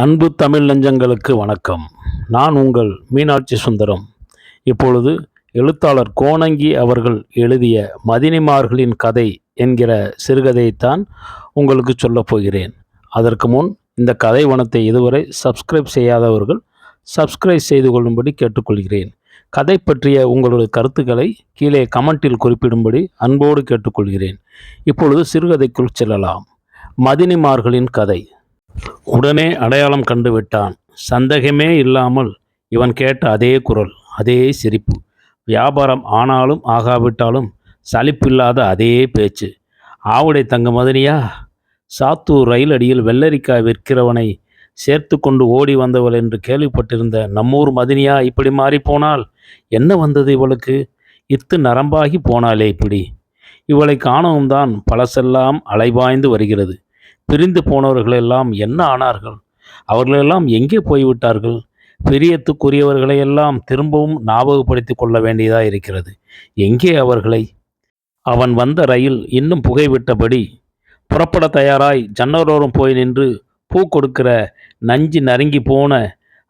அன்பு தமிழ் நெஞ்சங்களுக்கு வணக்கம். நான் உங்கள் மீனாட்சி சுந்தரம். இப்பொழுது எழுத்தாளர் கோணங்கி அவர்கள் எழுதிய மதினிமார்களின் கதை என்கிற சிறுகதையைத்தான் உங்களுக்கு சொல்லப் போகிறேன். அதற்கு முன் இந்த கதை வனத்தை இதுவரை சப்ஸ்கிரைப் செய்யாதவர்கள் சப்ஸ்கிரைப் செய்து கொள்ளும்படி கேட்டுக்கொள்கிறேன். கதை பற்றிய உங்களுடைய கருத்துக்களை கீழே கமெண்டில் குறிப்பிடும்படி அன்போடு கேட்டுக்கொள்கிறேன். இப்பொழுது சிறுகதைக்குள் செல்லலாம். மதினிமார்களின் கதை. உடனே அடையாளம் கண்டு விட்டான். சந்தேகமே இல்லாமல் இவன் கேட்ட அதே குரல், அதே சிரிப்பு. வியாபாரம் ஆனாலும் ஆகாவிட்டாலும் சலிப்பில்லாத அதே பேச்சு. ஆவுடை தங்க மதனியா? சாத்தூர் ரயில் அடியில் வெள்ளரிக்காய் விற்கிறவனை சேர்த்து கொண்டு ஓடி வந்தவள் என்று கேள்விப்பட்டிருந்த நம்மூர் மதினியா இப்படி மாறிப்போனால்? என்ன வந்தது இவளுக்கு? இத்து நரம்பாகி போனாலே இப்படி. இவளை காணவும் தான் பழசெல்லாம் அலைபாய்ந்து வருகிறது. பிரிந்து போனவர்களெல்லாம் என்ன ஆனார்கள்? அவர்களெல்லாம் எங்கே போய்விட்டார்கள்? பிரியத்துக்குரியவர்களையெல்லாம் திரும்பவும் ஞாபகப்படுத்தி கொள்ள வேண்டியதாக இருக்கிறது. எங்கே அவர்களை? அவன் வந்த ரயில் இன்னும் புகைவிட்டபடி புறப்பட தயாராய் ஜன்னலோரம் போய் நின்று பூ கொடுக்கிற நஞ்சு நறுங்கி போன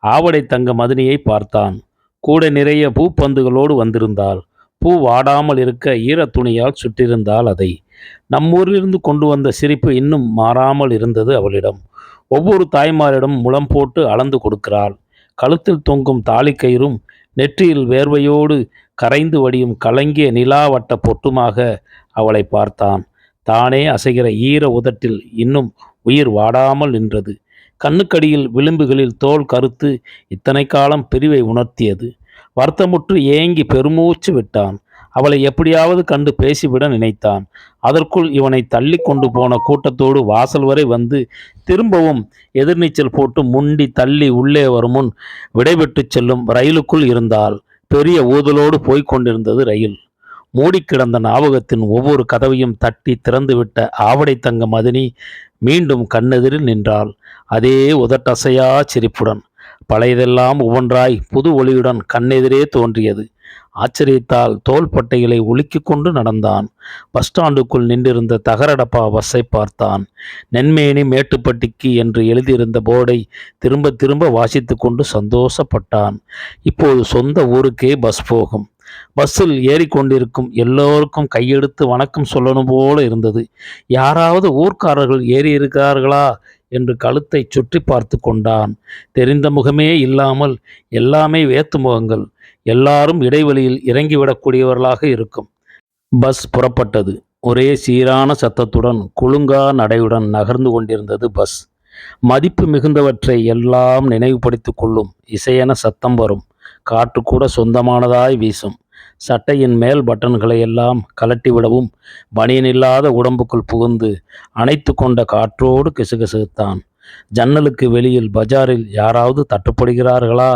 ஆவடை தங்க மதினியை பார்த்தான். கூட நிறைய பூப்பந்துகளோடு வந்திருந்தாள். பூ வாடாமல் இருக்க ஈரத் துணியால் சுற்றிருந்தாள். அதை நம்மூரிலிருந்து கொண்டு வந்த சிரிப்பு இன்னும் மாறாமல் இருந்தது அவளிடம். ஒவ்வொரு தாய்மாரிடம் முலம் போட்டு அளந்து கொடுக்கிறாள். கழுத்தில் தொங்கும் தாலிக்கயிறும் நெற்றியில் வேர்வையோடு கரைந்து வடியும் கலங்கிய நிலாவட்ட பொட்டுமாக அவளை பார்த்தான். தானே அசைகிற ஈர உதட்டில் இன்னும் உயிர் வாடாமல் நின்றது. கண்ணுக்கடியில் விளிம்புகளில் தோல் கருத்து இத்தனை காலம் பிரிவை உணர்த்தியது. வருத்தமுற்று ஏங்கி பெருமூச்சு விட்டான். அவளை எப்படியாவது கண்டு பேசிவிட நினைத்தான். அதற்குள் இவனை தள்ளி கொண்டு போன கூட்டத்தோடு வாசல் வரை வந்து திரும்பவும் எதிர்நீச்சல் போட்டு முண்டி தள்ளி உள்ளே வரும் முன் விடைபெற்று செல்லும் ரயிலுக்குள் இருந்தால் பெரிய ஊதலோடு போய்கொண்டிருந்தது ரயில். மூடிக்கிடந்த ஞாபகத்தின் ஒவ்வொரு கதவையும் தட்டி திறந்துவிட்ட ஆவடை தங்க மதினி மீண்டும் கண்ணெதிரில் நின்றாள். அதே உதட்டசையா சிரிப்புடன். பழையதெல்லாம் ஒவ்வொன்றாய் புது ஒளியுடன் கண்ணெதிரே தோன்றியது. ஆச்சரியத்தால் தோள்பட்டைகளை உலுக்கி கொண்டு நடந்தான். பஸ் ஸ்டாண்டுக்குள் நின்றிருந்த தகரடப்பா பஸ்ஸை பார்த்தான். நென்மேனி மேட்டுப்பட்டிக்கு என்று எழுதியிருந்த போர்டை திரும்ப திரும்ப வாசித்து கொண்டு சந்தோஷப்பட்டான். இப்போது சொந்த ஊருக்கே பஸ் போகும். பஸ்ஸில் ஏறிக்கொண்டிருக்கும் எல்லோருக்கும் கையெடுத்து வணக்கம் சொல்லணும் போல இருந்தது. யாராவது ஊர்க்காரர்கள் ஏறியிருக்கிறார்களா என்று கழுத்தை சுற்றி பார்த்து கொண்டான். தெரிந்த முகமே இல்லாமல் எல்லாமே வேத்து முகங்கள். எல்லாரும் இடைவெளியில் இறங்கிவிடக்கூடியவர்களாக இருக்கும். பஸ் புறப்பட்டது. ஒரே சீரான சத்தத்துடன் குலுங்கா நடையுடன் நகர்ந்து கொண்டிருந்தது பஸ். மதிப்பு மிகுந்தவற்றை எல்லாம் நினைவுபடுத்தி கொள்ளும் இசையென சத்தம் வரும். காற்று கூட சொந்தமானதாய் வீசும். சட்டையின் மேல் பட்டன்களை எல்லாம் கலட்டிவிடவும் பனியனில்லாத உடம்புக்குள் புகுந்து அணைத்து கொண்ட காற்றோடு கிசுகிசுத்தான். ஜன்னலுக்கு வெளியில் பஜாரில் யாராவது தட்டுப்படுகிறார்களா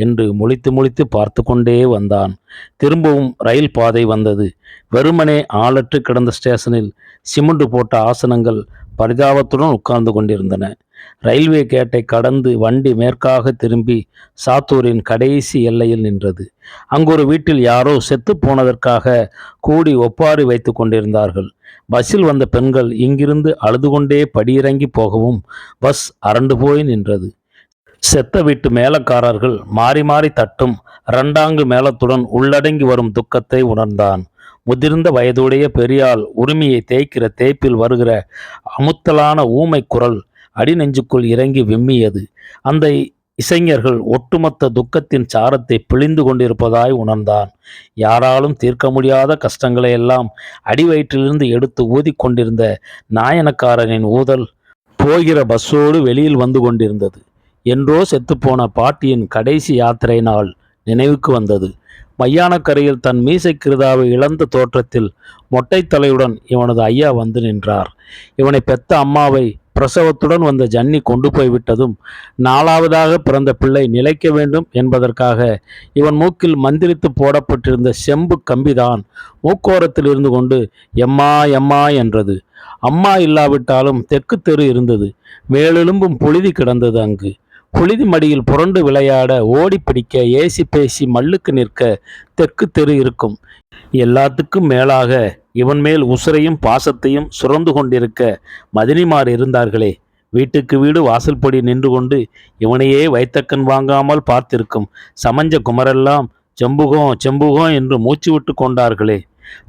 என்று முழித்து முழித்து பார்த்து கொண்டே வந்தான். திரும்பவும் ரயில் பாதை வந்தது. வெறுமனே ஆளற்று கிடந்த ஸ்டேஷனில் சிமெண்ட் போட்ட ஆசனங்கள் பரிதாபத்துடன் உட்கார்ந்து கொண்டிருந்தன. ரயில்வே கேட்டை கடந்து வண்டி மேற்காக திரும்பி சாத்தூரின் கடைசி எல்லையில் நின்றது. அங்கொரு வீட்டில் யாரோ செத்து போனதற்காக கூடி ஒப்பாரி வைத்து கொண்டிருந்தார்கள். பஸ்ஸில் வந்த பெண்கள் இங்கிருந்து அழுது கொண்டே படியிறங்கி போகவும் பஸ் அரண்டு போய் நின்றது. செத்த வீட்டு மேளக்காரர்கள் மாறி மாறி தட்டும் இரண்டாங்கு மேளத்துடன் உள்ளடங்கி வரும் துக்கத்தை உணர்ந்தான். முதிர்ந்த வயதுடைய பெரியாள் உரிமையை தேய்க்கிற தேய்ப்பில் வருகிற அமுத்தலான ஊமை குரல் அடி நெஞ்சுக்குள் இறங்கி விம்மியது. அந்த இசைஞர்கள் ஒட்டுமொத்த துக்கத்தின் சாரத்தை பிழிந்து கொண்டிருப்பதாய் உணர்ந்தான். யாராலும் தீர்க்க முடியாத கஷ்டங்களை எல்லாம் அடிவயிற்றிலிருந்து எடுத்து ஊதிக்கொண்டிருந்த நாயனக்காரனின் ஊதல் போகிற பஸ்ஸோடு வெளியில் வந்து கொண்டிருந்தது. என்றோ செத்துப்போன பாட்டியின் கடைசி யாத்திரை நாள் நினைவுக்கு வந்தது. மையானக்கரையில் தன் மீசை கிருதாவை இழந்த தோற்றத்தில் மொட்டை தலையுடன் இவனது ஐயா வந்து நின்றார். இவனை பெத்த அம்மாவை பிரசவத்துடன் வந்த ஜன்னி கொண்டு போய்விட்டதும் 4வதாக பிறந்த பிள்ளை நிலைக்க வேண்டும் என்பதற்காக இவன் மூக்கில் மந்திரித்து போடப்பட்டிருந்த செம்பு கம்பிதான் மூக்கோரத்தில் இருந்து கொண்டு எம்மா எம்மா என்றது. அம்மா இல்லாவிட்டாலும் தெற்கு தெரு இருந்தது. மேலெலும்பும் புழுதி கிடந்தது. அங்கு புழுதி மடியில் புரண்டு விளையாட, ஓடி பிடிக்க, ஏசி பேசி மல்லுக்கு நிற்க தெற்கு தெரு இருக்கும். எல்லாத்துக்கும் மேலாக இவன் மேல் உசுரையும் பாசத்தையும் சுரந்து கொண்டிருக்க மதினிமார் இருந்தார்களே, வீட்டுக்கு வீடு வாசல்படி நின்று கொண்டு இவனையே வைத்தக்கண் வாங்காமல் பார்த்திருக்கும் சமஞ்ச குமரெல்லாம் செம்புகம் செம்புகம் என்று மூச்சு விட்டு கொண்டார்களே.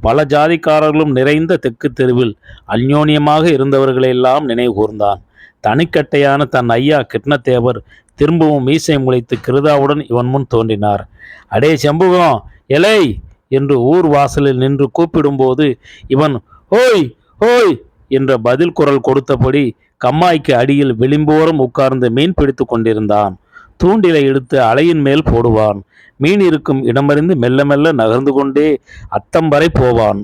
பல ஜாதிக்காரர்களும் நிறைந்த தெற்கு தெருவில் அந்யோன்யமாக இருந்தவர்களெல்லாம் நினைவு கூர்ந்தான். தனிக்கட்டையான தன் ஐயா கிருஷ்ணதேவர் திரும்பவும் மீசை முளைத்து கிருதாவுடன் இவன் முன் தோன்றினார். அடே செம்புகம், எலை என்று ஊர் வாசலில் நின்று கூப்பிடும்போது இவன் ஓய் ஓய் என்ற பதில் குரல் கொடுத்தபடி கம்மாய்க்கு அடியில் விளிம்போரம் உட்கார்ந்து மீன் பிடித்து கொண்டிருந்தான். தூண்டிலை எடுத்து அலையின் மேல் போடுவான். மீன் இருக்கும் இடமறிந்து மெல்ல மெல்ல நகர்ந்து கொண்டே அத்தம் வரை போவான்.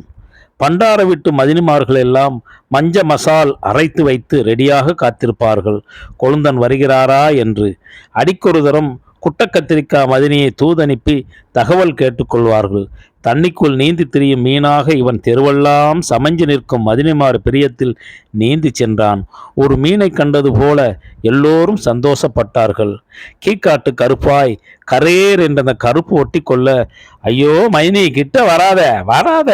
பண்டார விட்டு மதினிமார்கள் எல்லாம் மஞ்ச மசால் அரைத்து வைத்து ரெடியாக காத்திருப்பார்கள், கொழுந்தன் வருகிறாரா என்று. அடிக்கொரு தரம் குட்டக்கத்திரிக்காய் மதினியை தூதனுப்பி தகவல் கேட்டுக்கொள்வார்கள். தண்ணிக்குள் நீந்தி திரியும் மீனாக இவன் தெருவெல்லாம் சமஞ்சு நிற்கும் மதினிமார் பிரியத்தில் நீந்தி சென்றான். ஒரு மீனை கண்டது போல எல்லோரும் சந்தோஷப்பட்டார்கள். கீக்காட்டு கருப்பாய் கரேர் என்ற அந்த கருப்பு ஒட்டி கொள்ள, ஐயோ மதினி கிட்ட வராத வராத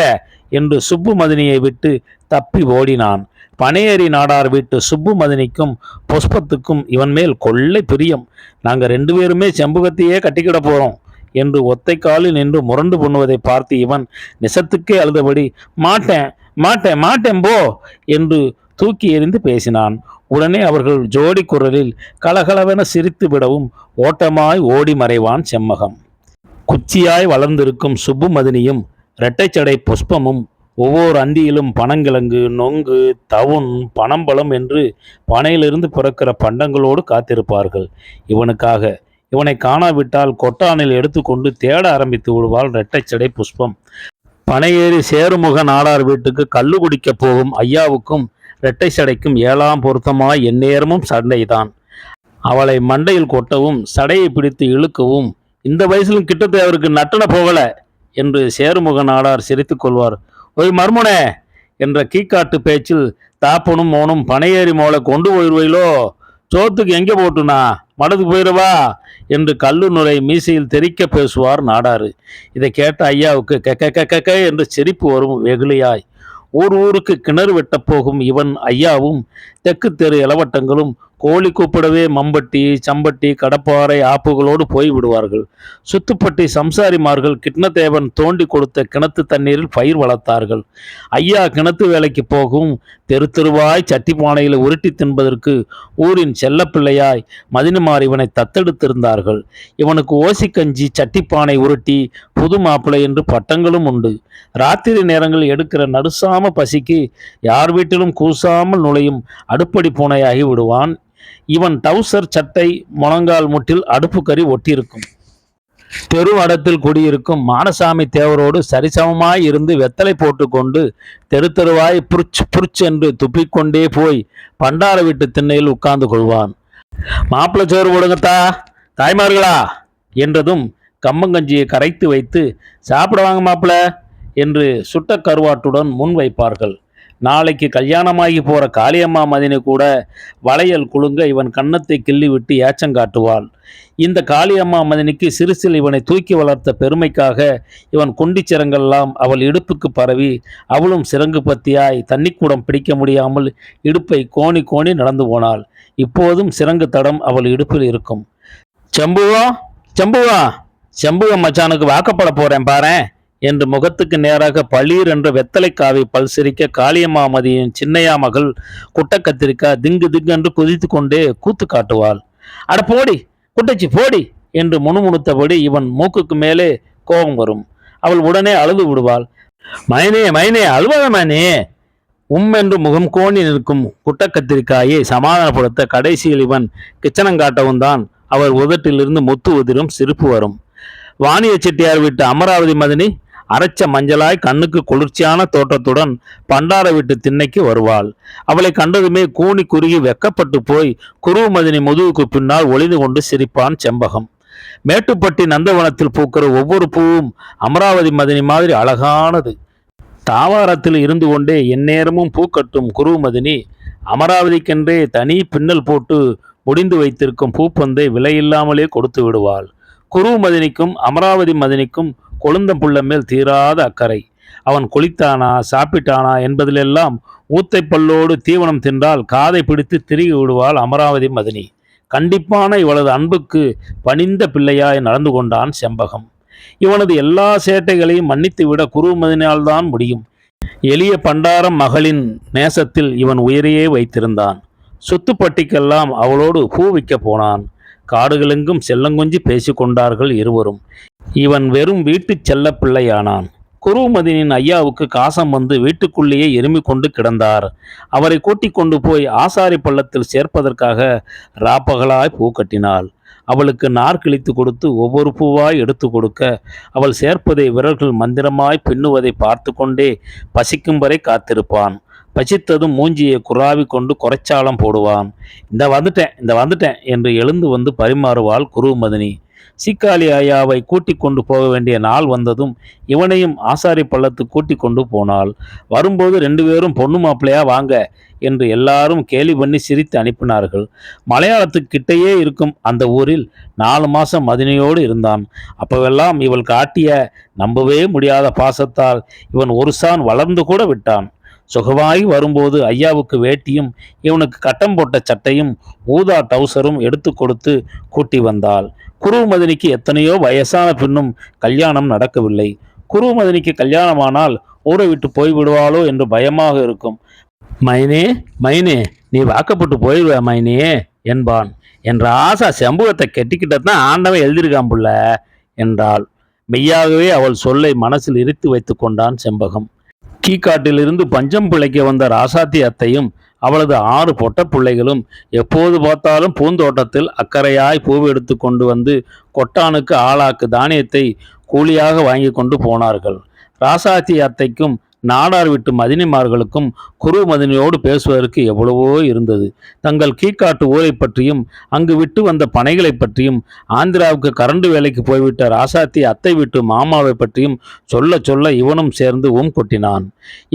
என்று சுப்பு மதினியை விட்டு தப்பி ஓடினான். பனையேறி நாடார் வீட்டு சுப்பு மதினிக்கும் புஷ்பத்துக்கும் இவன் மேல் கொள்ளை பிரியம். நாங்கள் 2 பேருமே செம்புகத்தையே கட்டிக்கிட போறோம் என்று ஒத்தை காலில் நின்று முரண்டு பண்ணுவதை பார்த்து இவன் நிசத்துக்கே அழுதபடி மாட்டேன் மாட்டேன் மாட்டேன் போ என்று தூக்கி எறிந்து பேசினான். உடனே அவர்கள் ஜோடி குரலில் கலகலவென சிரித்து விடவும் ஓட்டமாய் ஓடி மறைவான் செம்மகம். குச்சியாய் வளர்ந்திருக்கும் சுப்பு மதினியும் இரட்டைச்சடை புஷ்பமும் ஒவ்வொரு அந்தியிலும் பனங்கிழங்கு, நொங்கு, தவுன், பனம்பழம் என்று பனையிலிருந்து பிறக்கிற பண்டங்களோடு காத்திருப்பார்கள் இவனுக்காக. இவனை காணாவிட்டால் கொட்டானில் எடுத்துக்கொண்டு தேட ஆரம்பித்து விடுவாள் இரட்டைச்சடை புஷ்பம். பனையேறி சேருமுக நாடார் வீட்டுக்கு கள்ளு குடிக்க போகும் ஐயாவுக்கும் இரட்டை சடைக்கும் 7ஆம் பொருத்தமாய் எந்நேரமும் சண்டைதான். அவளை மண்டையில் கொட்டவும் சடையை பிடித்து இழுக்கவும், இந்த வயசிலும் கிட்டத்தை அவருக்கு நட்டன போகல என்று சேருமுக நாடார் சிரித்து கொள்வார். ஒய் மர்முனே என்ற கீக்காட்டு பேச்சில் தாப்பனும் மோனும் பனையேறி மோளை கொண்டு போயிடுவீங்களோ, சோத்துக்கு எங்கே போட்டுனா மடத்துக்கு போயிடுவா என்று கல்லு நுரை மீசையில் தெரிக்க பேசுவார் நாடாரு. இதை கேட்ட ஐயாவுக்கு கெக்க என்று சிரிப்பு வரும் வெகுளியாய். ஊருக்கு கிணறு வெட்டப் போகும் இவன் ஐயாவும் தெற்கு தெரு இளவட்டங்களும் கோழி கூப்பிடவே மம்பட்டி, சம்பட்டி, கடப்பாறை ஆப்புகளோடு போய் விடுவார்கள். சுத்துப்பட்டி சம்சாரிமார்கள் கிருஷ்ணதேவன் தோண்டி கொடுத்த கிணத்து தண்ணீரில் பயிர் வளர்த்தார்கள். ஐயா கிணத்து வேலைக்கு போகும் தெரு தெருவாய் சட்டி பானையில் உருட்டி தின்பதற்கு ஊரின் செல்லப்பிள்ளையாய் மதினிமார் இவனை தத்தெடுத்திருந்தார்கள். இவனுக்கு ஓசிக்கஞ்சி, சட்டிப்பானை உருட்டி, புது மாப்பிள்ளை என்று பட்டங்களும் உண்டு. ராத்திரி நேரங்கள் எடுக்கிற நடுசாம பசிக்கு யார் வீட்டிலும் கூசாமல் நுழையும் அடுப்படி பூனையாகி விடுவான். இவன் டவுசர் சட்டை முழங்கால் முட்டில் அடுப்பு கறி ஒட்டியிருக்கும். தெரு வடத்தில் குடியிருக்கும் மானசாமி தேவரோடு சரிசமமாய் இருந்து வெத்தலை போட்டுக்கொண்டு தெரு தெருவாய் புருச் புருச் என்று துப்பிக்கொண்டே போய் பண்டார வீட்டு திண்ணையில் உட்கார்ந்து கொள்வான். மாப்பிள்ளை சோறு போடுங்கத்தா தாய்மார்களா என்றதும் கம்பங்கஞ்சியை கரைத்து வைத்து சாப்பிட வாங்க மாப்பிள்ள என்று சுட்ட கருவாட்டுடன் முன் வைப்பார்கள். நாளைக்கு கல்யாணமாகி போற காளியம்மா மதினி கூட வளையல் குலுங்க இவன் கன்னத்தை கிள்ளி விட்டு ஏச்சங்காட்டுவாள். இந்த காளியம்மா மதினிக்கு சிறுசில் இவனை தூக்கி வளர்த்த பெருமைக்காக இவன் குண்டிச்சிறங்கெல்லாம் அவள் இடுப்புக்கு பரவி அவளும் சிறங்கு பத்தியாய் தண்ணிக்கூடம் பிடிக்க முடியாமல் இடுப்பை கோணி கோணி நடந்து போனாள். இப்போதும் சிறங்கு தடம் அவள் இடுப்பில் இருக்கும். செம்புவா செம்புவா செம்புவ மச்சானுக்கு வாக்கப்பட போறேன் பாரேன் என்று முகத்துக்கு நேராக பளீர் என்ற வெத்தலை காவி பல் சிரிக்க காளியம்மாமதியின் சின்னையா மகள் குட்டக்கத்திரிக்காய் திங்கு திங்கு என்று குதித்து கொண்டே கூத்து காட்டுவாள். அட போடி குட்டச்சி போடி என்று முணுமுணுத்தபடி இவன் மூக்குக்கு மேலே கோபம் வரும். அவள் உடனே அழுது விடுவாள். மைனே மைனே அழுவாத மைனே என்று முகம் கோணி நிற்கும் குட்டக்கத்திரிக்காயை சமாதானப்படுத்த கடைசியில் இவன் கிச்சனங்காட்டவும் தான் அவர் உதட்டிலிருந்து முத்து உதிரும் சிரிப்பு வரும். வாணிய செட்டியார் வீட்டு அமராவதி மதினி அரைச்ச மஞ்சளாய் கண்ணுக்கு குளிர்ச்சியான தோற்றத்துடன் பண்டார வீட்டு திண்ணைக்கு வருவாள். அவளை கண்டதுமே கூனி குறுகி வெக்கப்பட்டு போய் குருவு மதினி முதுகுக்கு பின்னால் ஒளிந்து கொண்டு சிரிப்பான் செம்பகம். மேட்டுப்பட்டி நந்தவனத்தில் பூக்கிற ஒவ்வொரு பூவும் அமராவதி மதினி மாதிரி அழகானது. தாவாரத்தில் இருந்து கொண்டே எந்நேரமும் பூக்கட்டும் குருவு மதினி அமராவதிக்கென்றே தனி பின்னல் போட்டு முடிந்து வைத்திருக்கும் பூப்பந்தை விலையில்லாமலே கொடுத்து விடுவாள். குருவு மதினிக்கும் அமராவதி மதினிக்கும் கொழுந்தம் புள்ள மேல் தீராத அக்கறை. அவன் குளித்தானா சாப்பிட்டானா என்பதிலெல்லாம் ஊத்தை பல்லோடு தீவனம் தின்றால் காதை பிடித்து திருகி விடுவாள் அமராவதி மதினி. கண்டிப்பான இவளது அன்புக்கு பணிந்த பிள்ளையாய் நடந்து கொண்டான் செம்பகம். இவனது எல்லா சேட்டைகளையும் மன்னித்துவிட குருமதினால்தான் முடியும். எளிய பண்டாரம் மகளின் நேசத்தில் இவன் உயிரையே வைத்திருந்தான். சொத்துப்பட்டிக்கெல்லாம் அவளோடு பூ விற்க போனான். காடுகளெங்கும் செல்லங்குஞ்சி பேசிக்கொண்டார்கள் இருவரும். இவன் வெறும் வீட்டுச் செல்ல பிள்ளையானான். குருமதினின் ஐயாவுக்கு காசம் வந்து வீட்டுக்குள்ளேயே எருமிக் கொண்டு கிடந்தார். அவரை கூட்டிக் கொண்டு போய் ஆசாரி பள்ளத்தில் சேர்ப்பதற்காக ராப்பகலாய் பூ கட்டினாள். அவளுக்கு நார் கிழித்து கொடுத்து ஒவ்வொரு பூவாய் எடுத்து கொடுக்க அவள் சேர்ப்பதை விரல்கள் மந்திரமாய் பின்னுவதை பார்த்து கொண்டே பசிக்கும் வரை காத்திருப்பான். பசித்ததும் மூஞ்சியை குறாவி கொண்டு குறைச்சாலம் போடுவான். இந்த வந்துட்டேன் என்று எழுந்து வந்து பரிமாறுவாள் குருமதினி. சீக்காளி ஐயாவை கூட்டிக் கொண்டு போக வேண்டிய நாள் வந்ததும் இவனையும் ஆசாரி பள்ளத்துக்கு கூட்டிக் கொண்டு போனாள். வரும்போது 2 பேரும் பொண்ணு மாப்பிள்ளையா வாங்க என்று எல்லாரும் கேலி பண்ணி சிரித்து அனுப்பினார்கள். மலையாளத்துக்கு கிட்டையே இருக்கும் அந்த ஊரில் 4 மாசம் மதினியோடு இருந்தான். அப்பவெல்லாம் இவள் காட்டிய நம்பவே முடியாத பாசத்தால் இவன் ஒரு சான் வளர்ந்து கூட விட்டான். சுகமாகி வரும்போது ஐயாவுக்கு வேட்டியும் இவனுக்கு கட்டம் போட்ட சட்டையும் ஊதா டவுசரும் எடுத்து கொடுத்து கூட்டி வந்தாள். குருமதினிக்கு எத்தனையோ வயசான பின்னும் கல்யாணம் நடக்கவில்லை. குருமதினிக்கு கல்யாணமானால் ஊரை விட்டு போய்விடுவாளோ என்று பயமாக இருக்கும். மைனே மைனே, நீ வாக்கப்பட்டு போயிடுவ மைனே என்பான். என்ற ஆசா செம்புகத்தை கெட்டிக்கிட்டதான் ஆண்டவன் எழுதியிருக்கான் புள்ள என்றாள். மெய்யாகவே அவள் சொல்லை மனசில் இருத்தி வைத்து கொண்டான் செம்பகம். கீக்காட்டிலிருந்து பஞ்சம் பிழைக்க வந்த ராசாத்தி அத்தையும் அவளது 6 பொட்ட பிள்ளைகளும் எப்போது பார்த்தாலும் பூந்தோட்டத்தில் அக்கறையாய் பூவை எடுத்து கொண்டு வந்து கொட்டானுக்கு ஆளாக்கு தானியத்தை கூலியாக வாங்கி கொண்டு போனார்கள். ராசாத்தி அத்தைக்கும் நாடார் விட்டு மதினிமார்களுக்கும் குருமதினியோடு பேசுவதற்கு எவ்வளவோ இருந்தது. தங்கள் கீக்காட்டு ஊரை பற்றியும் அங்கு விட்டு வந்த பனைகளை பற்றியும் ஆந்திராவுக்கு கரண்டு வேலைக்கு போய்விட்ட ராசாத்தி அத்தை விட்டு மாமாவை பற்றியும் சொல்ல சொல்ல இவனும் சேர்ந்து கொட்டினான்.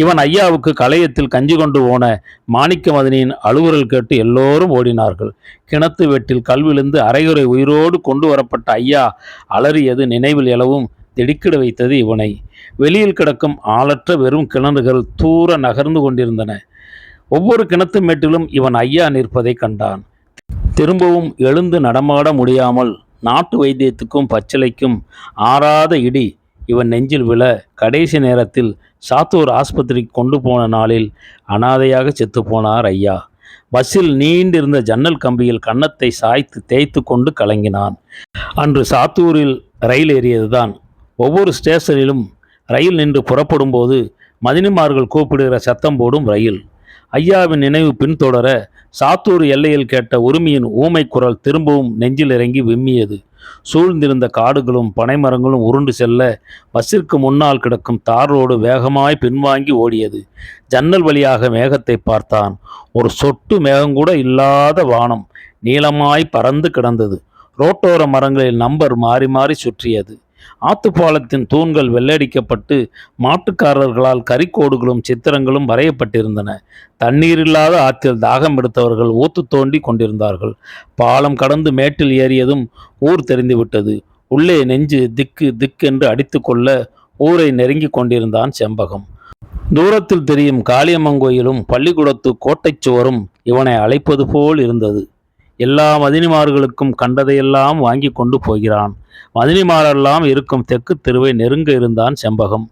இவன் ஐயாவுக்கு களையத்தில் கஞ்சி கொண்டு போன மாணிக்க மதினியின் அலுவல் கேட்டு எல்லோரும் ஓடினார்கள். கிணத்து வெட்டில் கல்விழுந்து அரைகுறை உயிரோடு கொண்டு வரப்பட்ட ஐயா அலறியது நினைவில் எழவும் திடுக்கிட வைத்தது இவனை. வெளியில் கிடக்கும் ஆளற்ற வெறும் கிணறுகள் தூர நகர்ந்து கொண்டிருந்தன. ஒவ்வொரு கிணத்து மேட்டிலும் இவன் ஐயா நிற்பதை கண்டான். திரும்பவும் எழுந்து நடமாட முடியாமல் நாட்டு வைத்தியத்துக்கும் பச்சிலைக்கும் ஆறாத இடி இவன் நெஞ்சில் விழ கடைசி நேரத்தில் சாத்தூர் ஆஸ்பத்திரிக்கு கொண்டு போன நாளில் அனாதையாக செத்துப்போனார் ஐயா. பஸ்ஸில் நீண்டிருந்த ஜன்னல் கம்பியில் கன்னத்தை சாய்த்து தேய்த்து கொண்டு கலங்கினான். அன்று சாத்தூரில் ரயில் ஏறியதுதான். ஒவ்வொரு ஸ்டேஷனிலும் ரயில் நின்று புறப்படும் போது மதினிமார்கள் கூப்பிடுகிற சத்தம் போடும் ரயில். ஐயாவின் நினைவு பின்தொடர சாத்தூர் எல்லையில் கேட்ட உரிமையின் ஊமை குரல் திரும்பவும் நெஞ்சில் இறங்கி விம்மியது. சூழ்ந்திருந்த காடுகளும் பனைமரங்களும் உருண்டு செல்ல பஸ்ஸிற்கு முன்னால் கிடக்கும் தார் ரோடு வேகமாய் பின்வாங்கி ஓடியது. ஜன்னல் வழியாக மேகத்தை பார்த்தான். ஒரு சொட்டு மேகங்கூட இல்லாத வானம் நீளமாய் பறந்து கிடந்தது. ரோட்டோர மரங்களில் நம்பர் மாறி மாறி சுற்றியது. ஆத்துப்பாலத்தின் தூண்கள் வெள்ளடிக்கப்பட்டு மாட்டுக்காரர்களால் கரிக்கோடுகளும் சித்திரங்களும் வரையப்பட்டிருந்தன. தண்ணீரில்லாத ஆற்றில் தாகம் எடுத்தவர்கள் ஊத்து தோண்டி கொண்டிருந்தார்கள். பாலம் கடந்து மேட்டில் ஏறியதும் ஊர் தெரிந்துவிட்டது. உள்ளே நெஞ்சு திக்கு திக்கென்று அடித்து கொள்ள ஊரை நெருங்கி கொண்டிருந்தான் செம்பகம். தூரத்தில் தெரியும் காளியம்மங்கோயிலும் பள்ளிக்கூடத்து கோட்டைச் சுவரும் இவனை அழைப்பது போல் இருந்தது. எல்லா மதினிமார்களுக்கும் கண்டதையெல்லாம் வாங்கி கொண்டு போகிறான். மதினிமாரெல்லாம் இருக்கும் தெற்கு தெருவை நெருங்க இருந்தான் செம்பகம்.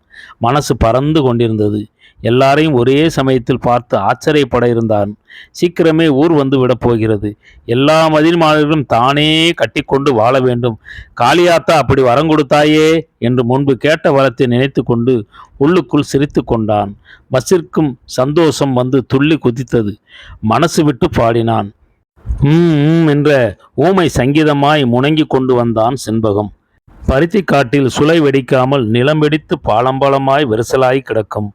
மனசு பறந்து கொண்டிருந்தது. எல்லாரையும் ஒரே சமயத்தில் பார்த்து ஆச்சரியப்பட இருந்தான். சீக்கிரமே ஊர் வந்து விடப் போகிறது. எல்லா மதினிமார்களும் தானே கட்டி கொண்டு வாழ வேண்டும். காளியாத்தா அப்படி வரம் கொடுத்தாயே என்று முன்பு கேட்ட வரத்தை நினைத்து கொண்டு உள்ளுக்குள் சிரித்து கொண்டான். பஸ்ஸிற்கும் சந்தோஷம் வந்து துள்ளி குதித்தது. மனசு விட்டு பாடினான். என்ற ஊமை சங்கீதமாய் முணங்கி கொண்டு வந்தான் செண்பகம். பருத்தி காட்டில் சுளை வெடிக்காமல் நிலம் வெடித்து பாலம்பாலமாய் விரிசலாய் கிடக்கும்.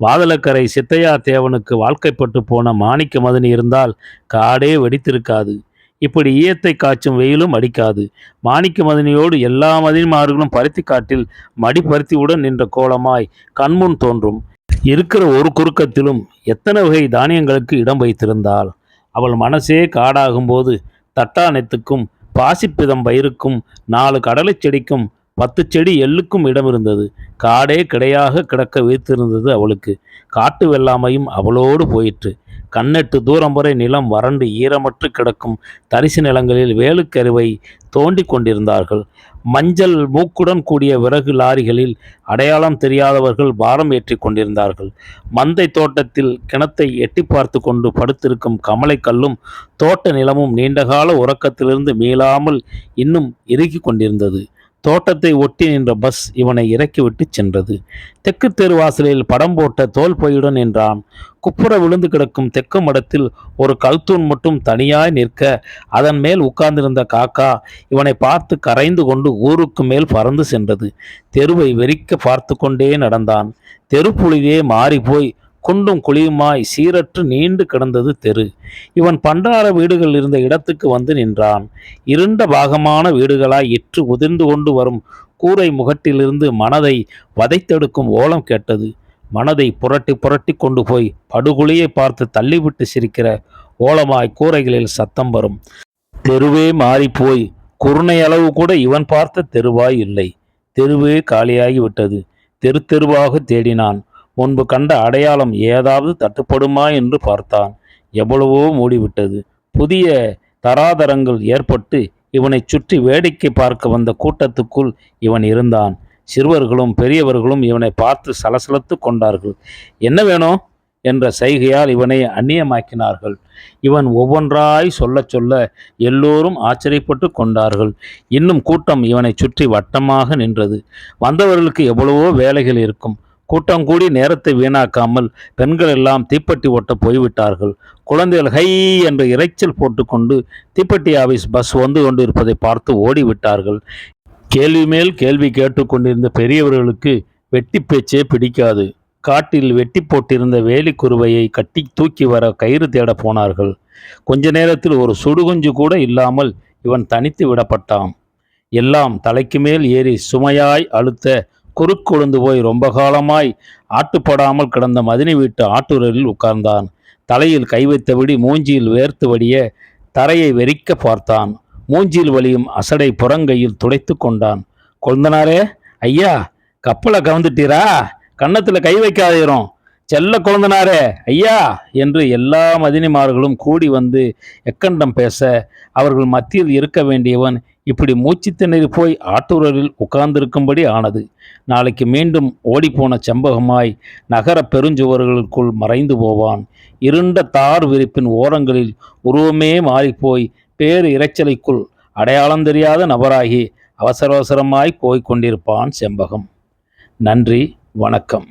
வாதலக்கரை சித்தையா தேவனுக்கு வாழ்க்கைப்பட்டு போன மாணிக்க மதினி இருந்தால் காடே வெடித்திருக்காது. இப்படி ஈயத்தை காய்ச்சும் வெயிலும் அடிக்காது. மாணிக்க மதினியோடு எல்லா மதினிமார்களும் பருத்தி காட்டில் மடி பருத்தியுடன் நின்ற கோலமாய் கண்முன் தோன்றும். இருக்கிற ஒரு குறுக்கத்திலும் எத்தனை வகை தானியங்களுக்கு இடம் வைத்திருந்தாள். அவள் மனசே காடாகும்போது தட்டானத்துக்கும் பாசிப்பிதம் பயிருக்கும் 4 கடலை செடிக்கும் 10 செடி எள்ளுக்கும் இடம் இருந்தது. காடே கிடையாக கிடக்க வைத்திருந்தது அவளுக்கு. காட்டு வெள்ளாமையும் அவளோடு போயிற்று. கண்ணெட்டு தூரம் வரை நிலம் வறண்டு ஈரமற்று கிடக்கும் தரிசு நிலங்களில் வேலுக்கருவை தோண்டி கொண்டிருந்தார்கள். மஞ்சள் மூக்குடன் கூடிய விறகு லாரிகளில் அடையாளம் தெரியாதவர்கள் பாரம் ஏற்றி கொண்டிருந்தார்கள். மந்தை தோட்டத்தில் கிணத்தை எட்டி பார்த்து கொண்டு படுத்திருக்கும் கமலை கல்லும் தோட்ட நிலமும் நீண்டகால உறக்கத்திலிருந்து மீளாமல் இன்னும் இறுகி கொண்டிருந்தது. தோட்டத்தை ஒட்டி நின்ற பஸ் இவனை இறக்கிவிட்டு சென்றது. தெற்கு தெரு வாசலில் படம் போட்ட தோல் பையுடன் நின்றான். குப்புற விழுந்து கிடக்கும் தெற்கு மடத்தில் ஒரு கல்தூண் மட்டும் தனியாய் நிற்க அதன் மேல் உட்கார்ந்திருந்த காக்கா இவனை பார்த்து கரைந்து கொண்டு ஊருக்கு மேல் பறந்து சென்றது. தெருவை வெறிக்க பார்த்து கொண்டே நடந்தான். தெருப்புழுதியே மாறிப்போய் குண்டும் குழியுமாய் சீரற்று நீண்டு கிடந்தது தெரு. இவன் பண்டார வீடுகள் இருந்த இடத்துக்கு வந்து நின்றான். இருண்ட பாகமான வீடுகளாய் இற்று உதிர்ந்து கொண்டு வரும் கூரை முகட்டிலிருந்து மனதை வதைத்தெடுக்கும் ஓலம் கேட்டது. மனதை புரட்டி புரட்டி கொண்டு போய் படுகுழியை பார்த்து தள்ளிவிட்டு சிரிக்கிற ஓலமாய் கூரைகளில் சத்தம் வரும். தெருவே மாறிப்போய் குருணை அளவு கூட இவன் பார்த்த தெருவாய் இல்லை. தெருவே காலியாகி விட்டது. தெரு தெருவாக தேடினான். முன்பு கண்ட அடையாளம் ஏதாவது தட்டுப்படுமா என்று பார்த்தான். எவ்வளவோ மூடிவிட்டது. புதிய தராதரங்கள் ஏற்பட்டு இவனை சுற்றி வேடிக்கை பார்க்க வந்த கூட்டத்துக்குள் இவன் இருந்தான். சிறுவர்களும் பெரியவர்களும் இவனை பார்த்து சலசலத்து கொண்டார்கள். என்ன வேணும் என்ற சைகையால் இவனை அந்நியமாக்கினார்கள். இவன் ஒவ்வொன்றாய் சொல்ல சொல்ல எல்லோரும் ஆச்சரியப்பட்டு கொண்டார்கள். இன்னும் கூட்டம் இவனை சுற்றி வட்டமாக நின்றது. வந்தவர்களுக்கு எவ்வளவோ வேலைகள் இருக்கும். கூட்டம் கூடி நேரத்தை வீணாக்காமல் பெண்கள் எல்லாம் தீப்பெட்டி ஓட்ட போய்விட்டார்கள். குழந்தைகள் ஹை என்று இறைச்சல் போட்டுக்கொண்டு தீப்பெட்டி ஆபீஸ் பஸ் வந்து கொண்டு இருப்பதை பார்த்து ஓடிவிட்டார்கள். கேள்வி மேல் கேள்வி கேட்டுக்கொண்டிருந்த பெரியவர்களுக்கு வெட்டி பேச்சே பிடிக்காது. காட்டில் வெட்டி போட்டிருந்த வேலி குருவையை கட்டி தூக்கி வர கயிறு தேட போனார்கள். கொஞ்ச நேரத்தில் ஒரு சுடுகுஞ்சு கூட இல்லாமல் இவன் தனித்து விடப்பட்டான். எல்லாம் தலைக்கு மேல் ஏறி சுமையாய் அழுத்த குறுக்கொழுந்து போய் ரொம்ப காலமாய் ஆட்டுப்படாமல் கிடந்த மதினி வீட்டு ஆட்டுரலில் உட்கார்ந்தான். தலையில் கை வைத்தபடி மூஞ்சியில் வேர்த்து வடிய தரையை வெறிக்க பார்த்தான். மூஞ்சியில் வலியும் அசடை புறங்கையில் துடைத்து கொண்டான். கொழுந்தனாரே, ஐயா, கப்பலை கவுந்துட்டீரா? கன்னத்தில் கை வைக்காதீரும். செல்ல கொழுந்தனாரே, ஐயா என்று எல்லா மதினிமார்களும் கூடி வந்து எக்கண்டம் பேச அவர்கள் மத்தியில் இருக்க வேண்டியவன் இப்படி மூச்சு திணறி போய் ஆட்டூரில் உட்கார்ந்திருக்கும்படி ஆனது. நாளைக்கு மீண்டும் ஓடிப்போன செம்பகமாய் நகர பெருஞ்சுவர்களுக்குள் மறைந்து போவான். இருண்ட தார் விரிப்பின் ஓரங்களில் உருவமே மாறிப்போய் பேரு இரைச்சலைக்குள் அடையாளம் தெரியாத நபராகி அவசர அவசரமாய் போய்க் கொண்டிருப்பான் செம்பகம். நன்றி, வணக்கம்.